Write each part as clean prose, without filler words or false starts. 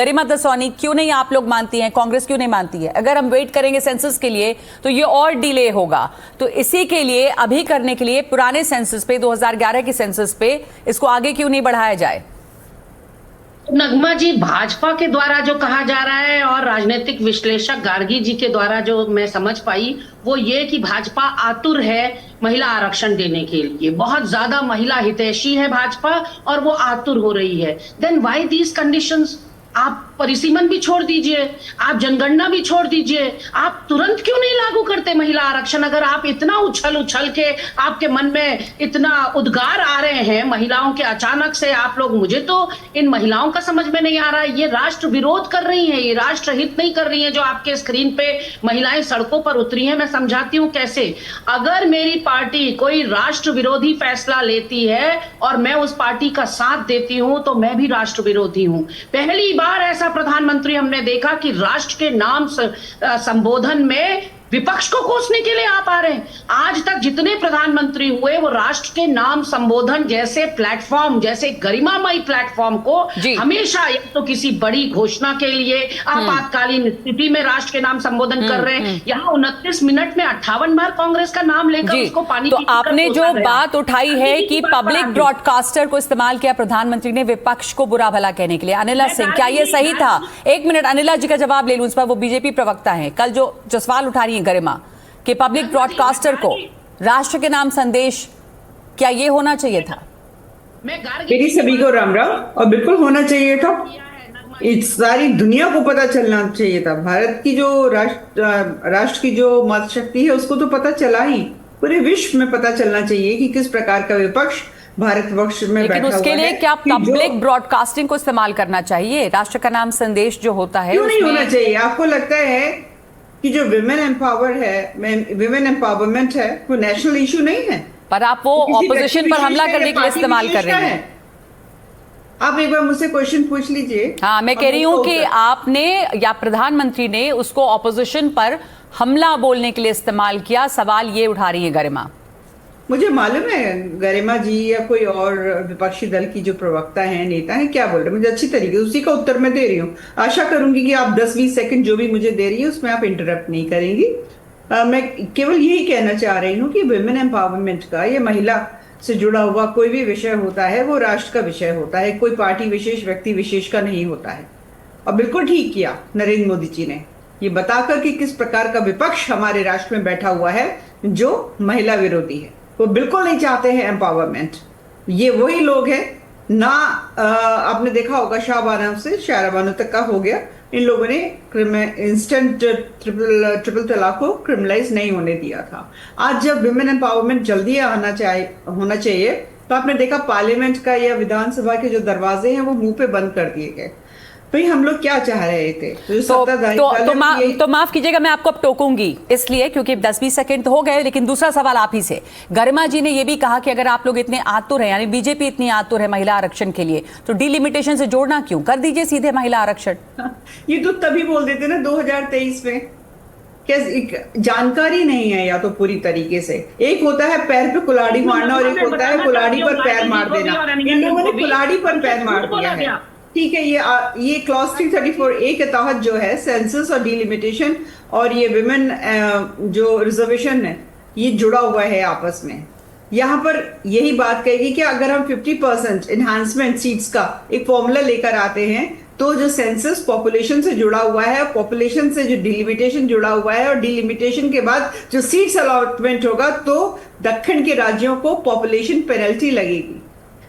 गरिमा दसौनी, क्यों नहीं आप लोग मानती हैं, कांग्रेस क्यों नहीं मानती है? अगर हम वेट करेंगे सेंसस के लिए तो ये और डिले होगा, तो इसी के लिए अभी करने के लिए पुराने सेंसस पे 2011 के सेंसस पे इसको आगे क्यों नहीं बढ़ाया जाए? नगमा जी, भाजपा के द्वारा जो कहा जा रहा है और राजनीतिक विश्लेषक गार्गी जी के द्वारा जो मैं समझ पाई वो ये कि भाजपा आतुर है महिला आरक्षण देने के लिए, बहुत ज्यादा महिला हितैषी है भाजपा और वो आतुर हो रही है। Then why these conditions? आप परिसीमन भी छोड़ दीजिए, आप जनगणना भी छोड़ दीजिए, आप तुरंत क्यों नहीं लागू करते महिला आरक्षण? अगर आप इतना उछल उछल के आपके मन में इतना उद्गार आ रहे हैं महिलाओं के अचानक से आप लोग, मुझे तो इन महिलाओं का समझ में नहीं आ रहा है, ये राष्ट्र विरोध कर रही हैं, ये राष्ट्र हित नहीं कर रही हैं। जो आपके स्क्रीन पे महिलाएं सड़कों पर उतरी हैं, मैं समझाती हूँ कैसे। अगर मेरी पार्टी कोई राष्ट्र विरोधी फैसला लेती है और मैं उस पार्टी का साथ देती हूँ तो मैं भी राष्ट्र विरोधी हूँ। पहली बार ऐसा प्रधानमंत्री हमने देखा कि राष्ट्र के नाम संबोधन में विपक्ष को कोसने के लिए आप आ रहे हैं। आज तक जितने प्रधानमंत्री हुए वो राष्ट्र के नाम संबोधन जैसे प्लेटफॉर्म, जैसे गरिमामयी प्लेटफॉर्म को हमेशा या तो किसी बड़ी घोषणा के लिए आपातकालीन स्थिति में राष्ट्र के नाम संबोधन कर रहे हैं। यहाँ 29 मिनट में 58 बार कांग्रेस का नाम लेकर उसको पानी। तो आपने जो बात उठाई है कि पब्लिक ब्रॉडकास्टर को इस्तेमाल किया प्रधानमंत्री ने विपक्ष को बुरा भला कहने के लिए, अनिला सिंह, क्या ये सही था? एक मिनट, अनिला जी का जवाब ले लूं इस पर, वो बीजेपी प्रवक्ता है। कल जो सवाल उठा रही गरिमा कि पब्लिक ब्रॉडकास्टर को राष्ट्र के नाम संदेश, क्या ये होना चाहिए था? मेरी सभी को राम राम। और बिल्कुल होना चाहिए था, इस सारी दुनिया को पता चलना चाहिए था। भारत की जो राष्ट्र की जो मत शक्ति है उसको तो पता चला ही, पूरे विश्व में पता चलना चाहिए कि किस प्रकार का विपक्ष भारतवर्ष में बैठा हुआ है। उसके लिए क्या पब्लिक ब्रॉडकास्टिंग को इस्तेमाल करना चाहिए? राष्ट्र का नाम संदेश जो होता है क्यों नहीं होना चाहिए? आपको लगता है कि जो विमेन एम्पावरमेंट है वो नेशनल इशू नहीं है? पर आप वो ऑपोजिशन पर हमला करने के लिए इस्तेमाल कर रहे हैं। आप एक बार मुझसे क्वेश्चन पूछ लीजिए। हाँ, मैं कह रही हूँ कि आपने या प्रधानमंत्री ने उसको ऑपोजिशन पर हमला बोलने के लिए इस्तेमाल किया। सवाल ये उठा रही है गरिमा। मुझे मालूम है गरिमा जी या कोई और विपक्षी दल की जो प्रवक्ता है, नेता है, क्या बोल रहे हैं, मुझे अच्छी तरीके से उसी का उत्तर मैं दे रही हूँ। आशा करूंगी कि आप 10-20 सेकंड जो भी मुझे दे रही है उसमें आप इंटरप्ट नहीं करेंगी। मैं केवल यही कहना चाह रही हूँ कि विमेन एम्पावरमेंट का, ये महिला से जुड़ा हुआ कोई भी विषय होता है वो राष्ट्र का विषय होता है, कोई पार्टी विशेष, व्यक्ति विशेष का नहीं होता है। और बिल्कुल ठीक किया नरेंद्र मोदी जी ने ये बताकर कि किस प्रकार का विपक्ष हमारे राष्ट्र में बैठा हुआ है जो महिला विरोधी है। वो बिल्कुल नहीं चाहते हैं एम्पावरमेंट। ये वही लोग हैं ना, आपने देखा होगा शाहबानो से शाहबानो तक का हो गया, इन लोगों ने इंस्टेंट ट्रिपल तलाक को क्रिमिनलाइज नहीं होने दिया था। आज जब विमेन एम्पावरमेंट जल्दी होना चाहिए तो आपने देखा पार्लियामेंट का या विधानसभा के जो दरवाजे हैं वो मुंह पे बंद कर दिए गए। भाई हम लोग क्या चाह रहे थे? तो माफ कीजिएगा, मैं आपको अब टोकूंगी इसलिए क्योंकि 10-20 सेकंड तो हो गए, लेकिन दूसरा सवाल आप ही से। गरिमा जी ने यह भी कहा कि अगर आप लोग इतने आतुर हैं, यानी बीजेपी इतनी आतुर है महिला आरक्षण के लिए, तो डिलिमिटेशन से जोड़ना क्यों? कर दीजिए सीधे महिला आरक्षण। ये तो तभी बोल देते ना 2023 में। क्या जानकारी नहीं है या तो पूरी तरीके से? एक होता है पैर पे कुल्हाड़ी मारना और एक होता है कुल्हाड़ी पर पैर मार देना। इन लोगों ने कुल्हाड़ी पर पैर मार दिया है। ठीक है, ये क्लॉज 334A के तहत जो है सेंसस और डिलिमिटेशन और ये विमेन जो रिजर्वेशन है ये जुड़ा हुआ है आपस में। यहाँ पर यही बात कहेगी कि अगर हम 50% एनहांसमेंट सीट्स का एक फॉर्मूला लेकर आते हैं तो जो सेंसस पॉपुलेशन से जुड़ा हुआ है, पॉपुलेशन से जो डिलिमिटेशन जुड़ा हुआ है और डिलिमिटेशन के बाद जो सीट्स अलॉटमेंट होगा तो दक्षिण के राज्यों को पॉपुलेशन पेनल्टी लगेगी।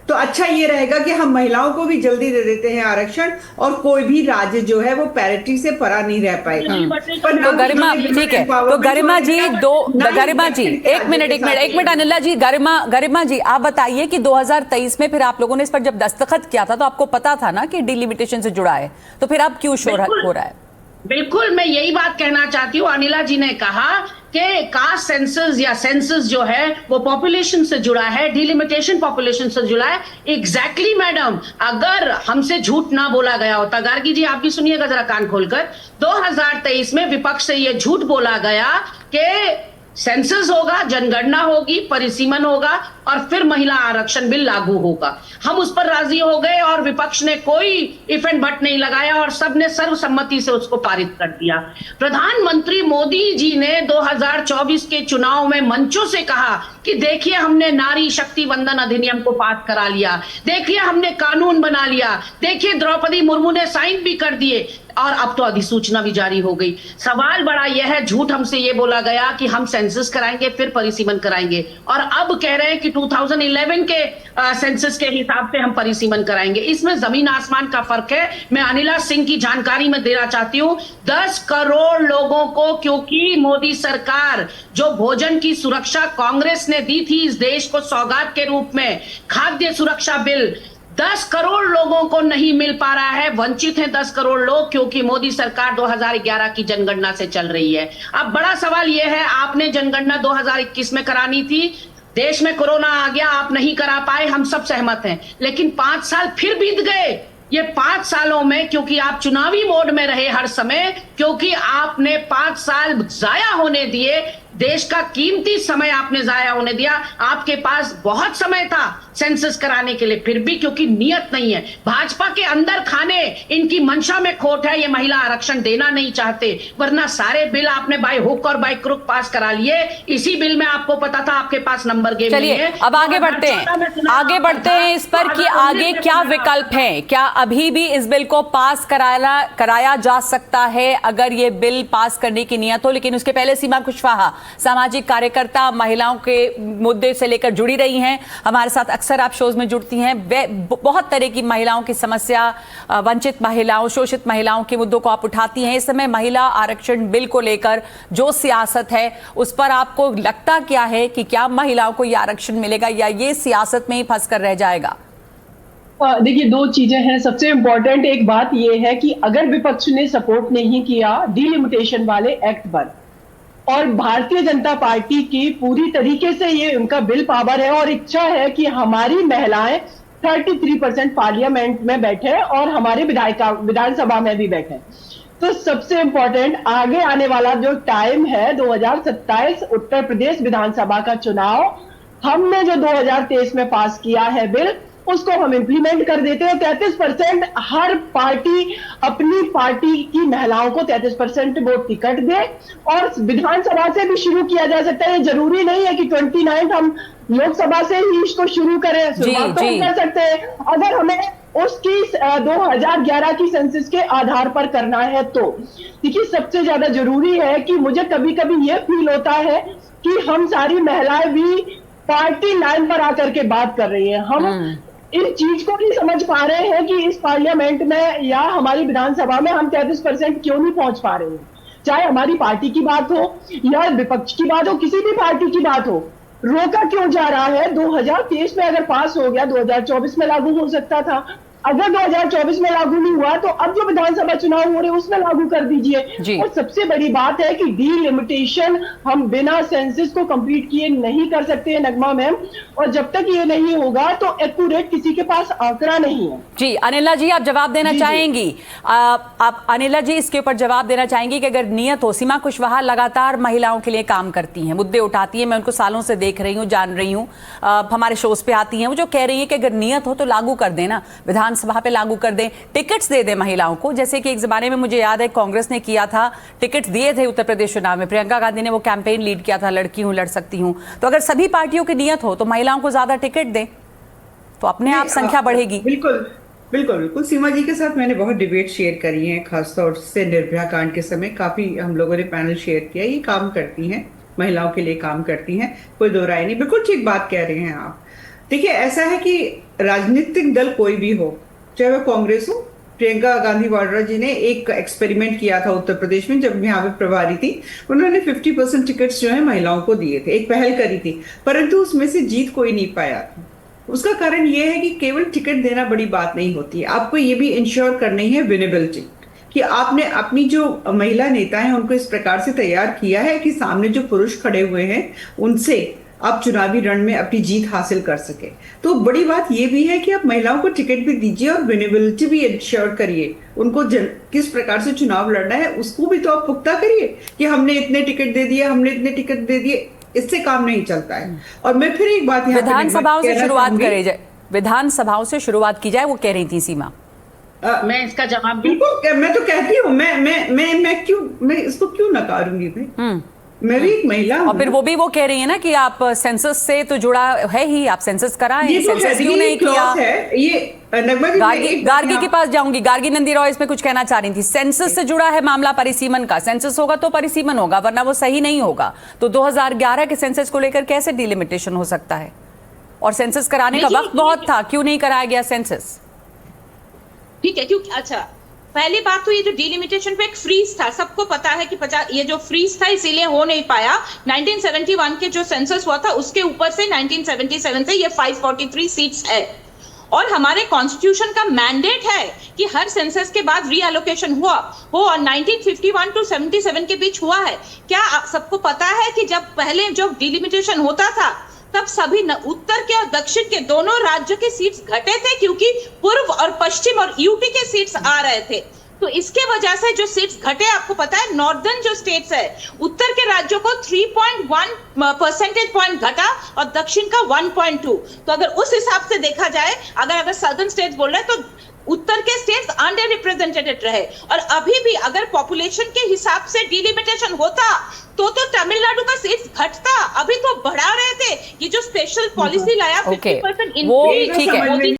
तो अच्छा ये रहेगा कि हम महिलाओं को भी जल्दी दे देते हैं आरक्षण और कोई भी राज्य जो है वो पैरिटी से परा नहीं रह पाएगा। तो गरिमा, ठीक है, तो गरिमा जी गरिमा जी एक मिनट अनिला जी, गरिमा जी आप बताइए कि 2023 में फिर आप लोगों ने इस पर जब दस्तखत किया था तो आपको पता था ना कि डिलिमिटेशन से जुड़ा है, तो फिर अब क्यों शोर हो रहा है? बिल्कुल, मैं यही बात कहना चाहती हूँ। अनिला जी ने कहा कि कास्ट सेंसस या सेंसस जो है वो पॉपुलेशन से जुड़ा है, डिलिमिटेशन पॉपुलेशन से जुड़ा है। एग्जैक्टली मैडम, अगर हमसे झूठ ना बोला गया होता, गार्गी जी आप भी सुनिएगा जरा कान खोलकर, 2023 में विपक्ष से ये झूठ बोला गया कि सेंसस होगा, जनगणना होगी, परिसीमन होगा और फिर महिला आरक्षण बिल लागू होगा। हम उस पर राजी हो गए और विपक्ष ने कोई इफ एंड बट नहीं लगाया और सबने सर्वसम्मति से उसको पारित कर दिया। प्रधानमंत्री मोदी जी ने 2024 के चुनाव में मंचों से कहा कि देखिए हमने नारी शक्ति वंदन अधिनियम को पास करा लिया, देखिए हमने कानून बना लिया, देखिए द्रौपदी मुर्मू ने साइन भी कर दिए और अब तो अधिसूचना भी जारी हो गई। सवाल बड़ा यह है, झूठ हमसे यह बोला गया कि हम सेंसस कराएंगे फिर परिसीमन कराएंगे और अब कह रहे हैं कि 2011 के सेंसस के हिसाब से हम परिसीमन कराएंगे। इसमें जमीन आसमान का फर्क है। मैं अनिला सिंह की जानकारी में देना चाहती हूं, 10 करोड़ लोगों को, क्योंकि मोदी सरकार जो भोजन की सुरक्षा कांग्रेस ने दी थी इस देश को सौगात के रूप में, खाद्य सुरक्षा बिल, 10 करोड़ लोगों को नहीं मिल पा रहा है। वंचित हैं 10 करोड़ लोग क्योंकि मोदी सरकार 2011 की जनगणना से चल रही है। अब बड़ा सवाल यह है, आपने जनगणना 2021 में करानी थी, देश में कोरोना आ गया, आप नहीं करा पाए, हम सब सहमत हैं, लेकिन 5 साल फिर बीत गए। ये 5 सालों में, क्योंकि आप चुनावी मोड में रहे हर समय, क्योंकि आपने 5 साल जाया होने दिए, देश का कीमती समय आपने जाया होने दिया। आपके पास बहुत समय था सेंसस कराने के लिए, फिर भी क्योंकि नियत नहीं है, भाजपा के अंदर खाने इनकी मंशा में खोट है, ये महिला आरक्षण देना नहीं चाहते, वरना सारे बिल आपने बाय हुक और बाय क्रुक पास करा लिए। इसी बिल में आपको पता था आपके पास नंबर गेम नहीं है। चलिए अब आगे बढ़ते हैं इस पर कि आगे क्या विकल्प है। क्या अभी भी इस बिल को पास कराया जा सकता है अगर ये बिल पास करने की नियत हो? लेकिन उसके पहले सीमा कुशवाहा, सामाजिक कार्यकर्ता, महिलाओं के मुद्दे से लेकर जुड़ी रही हैं, हमारे साथ अक्सर आप शोज में जुड़ती हैं। बहुत तरह की महिलाओं की समस्या, वंचित महिलाओं, शोषित महिलाओं के मुद्दों को आप उठाती हैं। इस समय महिला आरक्षण बिल को लेकर जो सियासत है उस पर आपको लगता क्या है कि क्या महिलाओं को यह आरक्षण मिलेगा या ये सियासत में ही फंस कर रह जाएगा? देखिए, 2 चीजें हैं। सबसे इंपॉर्टेंट एक बात यह है कि अगर विपक्ष ने सपोर्ट नहीं किया डिलिमिटेशन वाले एक्ट पर, और भारतीय जनता पार्टी की पूरी तरीके से ये उनका बिल पावर है और इच्छा है कि हमारी महिलाएं 33% पार्लियामेंट में बैठे और हमारे विधानसभा में भी बैठे, तो सबसे इंपॉर्टेंट आगे आने वाला जो टाइम है 2027 उत्तर प्रदेश विधानसभा का चुनाव, हमने जो 2023 में पास किया है बिल, उसको हम इंप्लीमेंट कर देते हैं। 33% हर पार्टी अपनी पार्टी की महिलाओं को 33% वोट टिकट दे और विधानसभा से भी शुरू किया जा सकता है। जरूरी नहीं है कि 29 हम लोकसभा से ही इसको शुरू करें, शुरुआत तो हम कर सकते हैं। अगर हमें उसकी 2011 की सेंसस के आधार पर करना है तो देखिए, सबसे ज्यादा जरूरी है कि मुझे कभी कभी यह फील होता है कि हम सारी महिलाएं भी पार्टी लाइन पर आकर के बात कर रही हैं। हम इन चीज को नहीं समझ पा रहे हैं कि इस पार्लियामेंट में या हमारी विधानसभा में हम 33% क्यों नहीं पहुंच पा रहे हैं। चाहे हमारी पार्टी की बात हो या विपक्ष की बात हो, किसी भी पार्टी की बात हो, रोका क्यों जा रहा है? 2023 में अगर पास हो गया 2024 में लागू हो सकता था। अगर 2024 में लागू नहीं हुआ तो अब जो विधानसभा चुनाव हो रहे हैं उसमें लागू कर दीजिए। और सबसे बड़ी बात है कि डीलिमिटेशन हम बिना सेंसस को कंप्लीट किए नहीं कर सकते नगमा मैम, और जब तक ये नहीं होगा तो एक्यूरेट किसी के पास आंकड़ा नहीं है। जी अनिला जी, आप जवाब देना चाहेंगी? आप अनिला जी इसके ऊपर जवाब देना चाहेंगी कि अगर नियत हो, सीमा कुशवाहा लगातार महिलाओं के लिए काम करती हैं, मुद्दे उठाती हैं, मैं उनको सालों से देख रही हूँ, जान रही हूँ, हमारे शोज पे आती हैं, वो जो कह रही है कि अगर नियत हो तो लागू कर देना, विधानसभा पे लागू कर दें, टिकट्स दे दें महिलाओं को, जैसे कि एक जमाने में मुझे याद है कांग्रेस ने किया था, टिकट्स दिए थे उत्तर प्रदेश चुनाव में, प्रियंका गांधी ने वो कैंपेन लीड किया था, लड़की हूं लड़ सकती हूं। तो अगर सभी पार्टियों की नियत हो तो महिलाओं को ज्यादा टिकट दें तो अपने आप संख्या बढ़ेगी। बिल्कुल बिल्कुल बिल्कुल। सीमा जी के साथ मैंने बहुत डिबेट शेयर करी हैं, खासतौर से निर्भया कांड के समय काफी हम लोगों ने पैनल शेयर किया। ये काम करती हैं, महिलाओं के लिए काम करती हैं, कोई दो राय नहीं, बिल्कुल ठीक बात कह रहे हैं आप। देखिए, ऐसा है कि राजनीतिक दल कोई भी हो, चाहे वह कांग्रेस हो, प्रियंका गांधी वाड्रा जी ने एक एक्सपेरिमेंट किया था उत्तर प्रदेश में, जब यहाँ पे प्रभारी थी, उन्होंने 50% टिकट्स जो है महिलाओं को दिए थे, एक पहल करी थी, परंतु उसमें से जीत कोई नहीं पाया था। उसका कारण यह है कि केवल टिकट देना बड़ी बात नहीं होती है, आपको ये भी इंश्योर करनी है विनेबिलिटी, कि आपने अपनी जो महिला नेता हैं उनको इस प्रकार से तैयार किया है कि सामने जो पुरुष खड़े हुए हैं उनसे आप चुनावी रण में अपनी जीत हासिल कर सके। तो बड़ी बात ये भी है कि आप महिलाओं को टिकट भी दीजिए और विनेबिलिटी भी इंश्योर करिए। उनको किस प्रकार से चुनाव लड़ना है उसको भी तो आप पुख्ता करिए कि हमने इतने टिकट दे दिए, हमने इतने टिकट दे दिए, इससे काम नहीं चलता है। और मैं फिर एक बात यहाँ विधानसभाओं से शुरुआत करी जाए, विधानसभाओं से शुरुआत की जाए, वो कह रही थी सीमा। मैं इसका जवाब दूं? बिल्कुल, मैं तो कहती हूँ, मैं इसको क्यों नकारूंगी भाई? मैं भी एक महिला हूँ। और फिर वो भी वो कह रही है ना कि आप सेंसस से तो जुड़ा है ही, आप सेंसस कराएं, सेंसस क्यों नहीं किया? ये नगमा जी, गार्गी के पास जाऊंगी। गार्गी नंदी रॉय इसमें कुछ कहना चाह रही थी। सेंसस से जुड़ा है मामला परिसीमन का, सेंसस होगा तो परिसीमन होगा, वरना वो सही नहीं होगा। तो 2011 के सेंसस को लेकर कैसे डिलिमिटेशन हो सकता है? और सेंसस कराने का वक्त बहुत था, क्यों नहीं कराया गया सेंसस? ठीक है, क्योंकि अच्छा पहली बात तो ये जो डिलिमिटेशन पे एक फ्रीज था, सबको पता है कि ये जो फ्रीज था इसीलिए हो नहीं पाया। 1971 के जो सेंसस हुआ था उसके ऊपर से 1977 से ये 543 सीट्स है और हमारे कॉन्स्टिट्यूशन का मैंडेट है कि हर सेंसस के बाद रीएलोकेशन हो और 1951 टू 77 के बीच हुआ है। क्या सबको पता है कि जब पहले जो डिलिमिटेशन होता था तब सभी उत्तर के और दक्षिण के दोनों राज्यों के सीट्स घटे थे, क्योंकि पूर्व और पश्चिम और यूटी के सीट्स आ रहे थे। तो इसके वजह से जो सीट्स घटे, आपको पता है नॉर्दर्न जो स्टेट्स है उत्तर के राज्यों को 3.1 परसेंटेज पॉइंट घटा और दक्षिण का 1.2। तो अगर उस हिसाब से देखा जाए, अगर सदर्न स्टेट्स बोल रहे हैं तो उत्तर के स्टेट्स अंडर रिप्रेजेंटेड रहे। और अभी भी अगर पॉपुलेशन के हिसाब से डिलिमिटेशन होता तो तमिलनाडु का सीट्स घटता, अभी तो बढ़ा रहे थे। ये जो स्पेशल पॉलिसी लाया 50% वो ठीक है।